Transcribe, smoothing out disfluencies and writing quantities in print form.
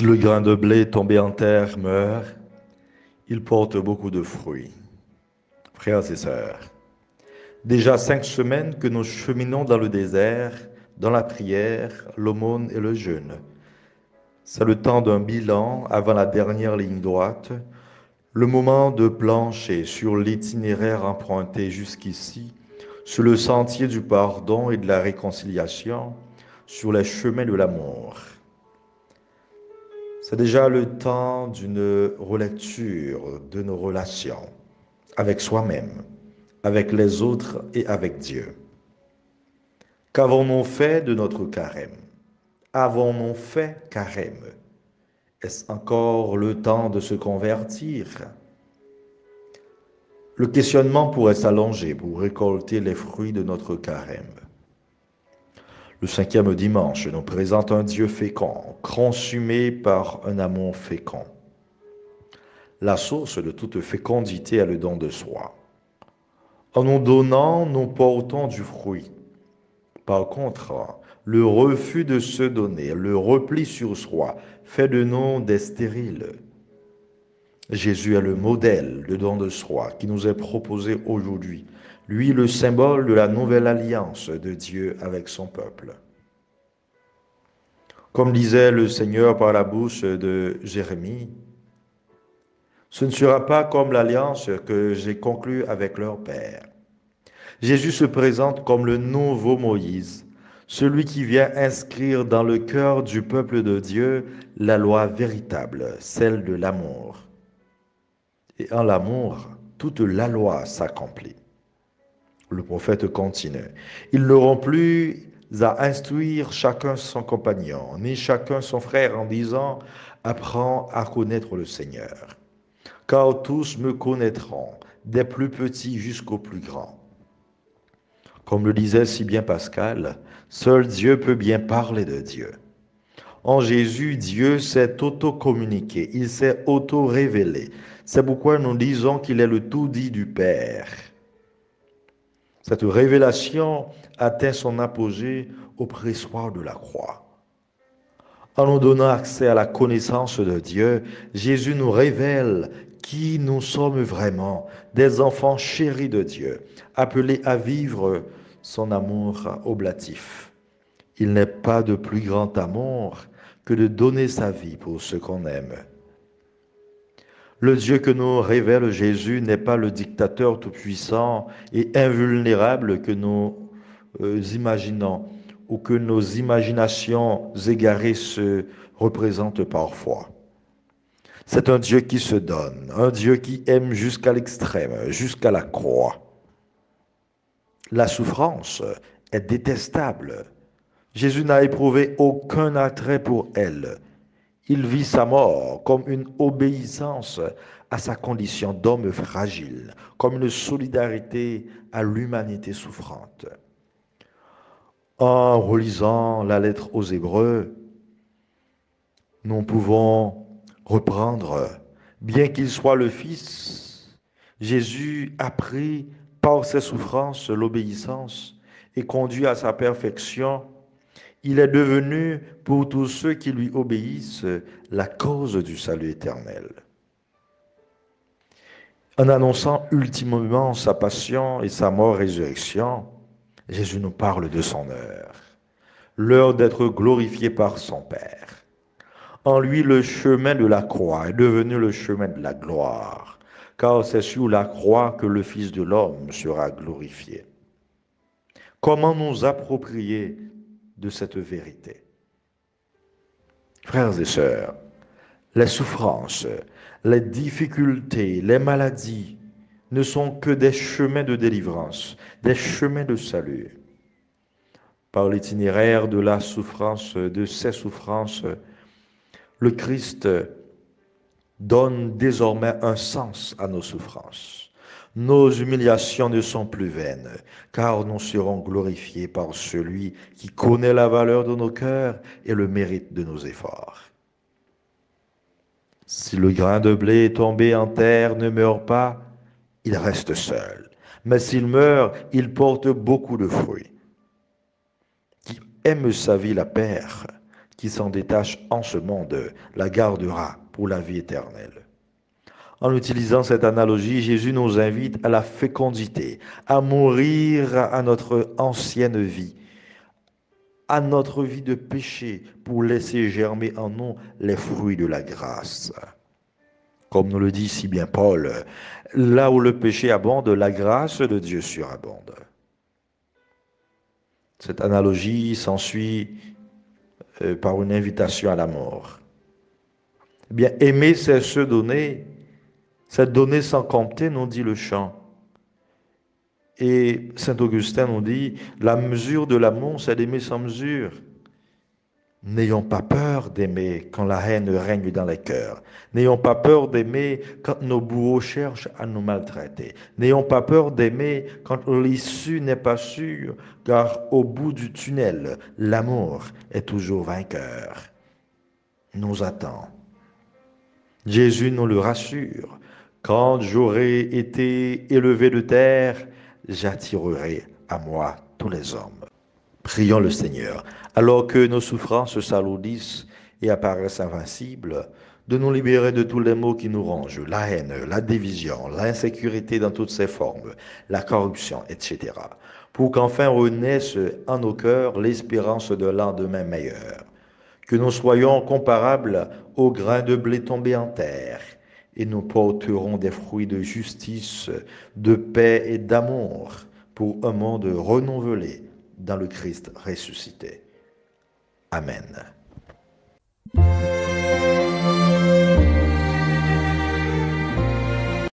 Si le grain de blé tombé en terre meurt, il porte beaucoup de fruits. Frères et sœurs, déjà 5 semaines que nous cheminons dans le désert, dans la prière, l'aumône et le jeûne. C'est le temps d'un bilan avant la dernière ligne droite, le moment de plancher sur l'itinéraire emprunté jusqu'ici, sur le sentier du pardon et de la réconciliation, sur les chemins de l'amour. C'est déjà le temps d'une relecture de nos relations avec soi-même, avec les autres et avec Dieu. Qu'avons-nous fait de notre carême? Avons-nous fait carême? Est-ce encore le temps de se convertir? Le questionnement pourrait s'allonger pour récolter les fruits de notre carême. Le 5e dimanche nous présente un Dieu fécond, consumé par un amour fécond. La source de toute fécondité est le don de soi. En nous donnant, nous portons du fruit. Par contre, le refus de se donner, le repli sur soi, fait de nous des stériles. Jésus est le modèle de don de soi qui nous est proposé aujourd'hui. Lui, le symbole de la nouvelle alliance de Dieu avec son peuple. Comme disait le Seigneur par la bouche de Jérémie, ce ne sera pas comme l'alliance que j'ai conclue avec leur père. Jésus se présente comme le nouveau Moïse, celui qui vient inscrire dans le cœur du peuple de Dieu la loi véritable, celle de l'amour. Et en l'amour, toute la loi s'accomplit. Le prophète continue. Ils n'auront plus à instruire chacun son compagnon, ni chacun son frère en disant « Apprends à connaître le Seigneur ». Car tous me connaîtront, des plus petits jusqu'aux plus grands. Comme le disait si bien Pascal, seul Dieu peut bien parler de Dieu. En Jésus, Dieu s'est auto-communiqué, il s'est auto-révélé. C'est pourquoi nous disons qu'il est le tout dit du Père. Cette révélation atteint son apogée au pressoir de la croix. En nous donnant accès à la connaissance de Dieu, Jésus nous révèle qui nous sommes vraiment, des enfants chéris de Dieu, appelés à vivre son amour oblatif. Il n'est pas de plus grand amour que de donner sa vie pour ceux qu'on aime. Le Dieu que nous révèle Jésus n'est pas le dictateur tout-puissant et invulnérable que nous imaginons ou que nos imaginations égarées se représentent parfois. C'est un Dieu qui se donne, un Dieu qui aime jusqu'à l'extrême, jusqu'à la croix. La souffrance est détestable. Jésus n'a éprouvé aucun attrait pour elle. Il vit sa mort comme une obéissance à sa condition d'homme fragile, comme une solidarité à l'humanité souffrante. En relisant la lettre aux Hébreux, nous pouvons reprendre, bien qu'il soit le Fils, Jésus a pris par ses souffrances l'obéissance et conduit à sa perfection. Il est devenu, pour tous ceux qui lui obéissent, la cause du salut éternel. En annonçant ultimement sa passion et sa mort-résurrection, Jésus nous parle de son heure, l'heure d'être glorifié par son Père. En lui, le chemin de la croix est devenu le chemin de la gloire, car c'est sur la croix que le Fils de l'homme sera glorifié. Comment nous approprier de cette vérité? Frères et sœurs, les souffrances, les difficultés, les maladies ne sont que des chemins de délivrance, des chemins de salut. Par l'itinéraire de la souffrance, de ces souffrances, le Christ donne désormais un sens à nos souffrances. Nos humiliations ne sont plus vaines, car nous serons glorifiés par celui qui connaît la valeur de nos cœurs et le mérite de nos efforts. Si le grain de blé tombé en terre ne meurt pas, il reste seul. Mais s'il meurt, il porte beaucoup de fruits. Qui aime sa vie la perd, qui s'en détache en ce monde la gardera pour la vie éternelle. En utilisant cette analogie, Jésus nous invite à la fécondité, à mourir à notre ancienne vie, à notre vie de péché, pour laisser germer en nous les fruits de la grâce. Comme nous le dit si bien Paul, là où le péché abonde, la grâce de Dieu surabonde. Cette analogie s'ensuit par une invitation à la mort. Eh bien, aimer, c'est se donner, c'est donner sans compter, nous dit le chant. Et saint Augustin nous dit, la mesure de l'amour, c'est d'aimer sans mesure. N'ayons pas peur d'aimer quand la haine règne dans les cœurs. N'ayons pas peur d'aimer quand nos bourreaux cherchent à nous maltraiter. N'ayons pas peur d'aimer quand l'issue n'est pas sûre, car au bout du tunnel, l'amour est toujours vainqueur. Nous attend. Jésus nous le rassure. Quand j'aurai été élevé de terre, j'attirerai à moi tous les hommes. Prions le Seigneur, alors que nos souffrances s'alourdissent et apparaissent invincibles, de nous libérer de tous les maux qui nous rongent, la haine, la division, l'insécurité dans toutes ses formes, la corruption, etc., pour qu'enfin renaisse en nos cœurs l'espérance de lendemain meilleur, que nous soyons comparables aux grains de blé tombés en terre, et nous porterons des fruits de justice, de paix et d'amour pour un monde renouvelé dans le Christ ressuscité. Amen.